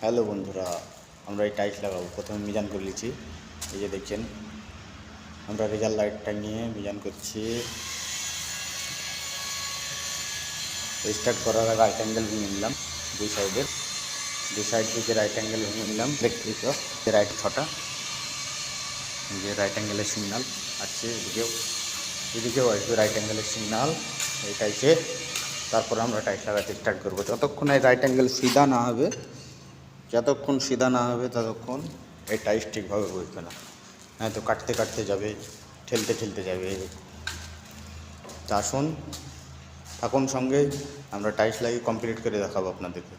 Hello বন্ধুরা, আমরা এই টাইলস লাগাবো। প্রথমে মিজান করে নিচ্ছি। এই যে দেখছেন, আমরা রেজাল্ট লাইটটা নিয়ে মিজান করছি। স্টার্ট করার আগে রাইট অ্যাঙ্গেল ভেঙে নিলাম দুই সাইড থেকে রাইট অ্যাঙ্গেল ভেঙে নিলাম। ইলেকট্রিক রাইট 6টা, যে রাইট অ্যাঙ্গেলের সিগনাল আসছে। এদিকেও আসবে রাইট অ্যাঙ্গেলের সিগনাল এই টাইসে। তারপর আমরা টাইস লাগাতে স্টার্ট করবো। যতক্ষণ এই রাইট অ্যাঙ্গেল সিধা না হবে ততক্ষণ এই টাইস ঠিকভাবে বসবে না। হ্যাঁ, তো কাটতে কাটতে যাবে, ঠেলতে যাবে। তা আসুন, থাকুন সঙ্গে, আমরা টাইস লাগিয়ে কমপ্লিট করে দেখাবো আপনাদেরকে।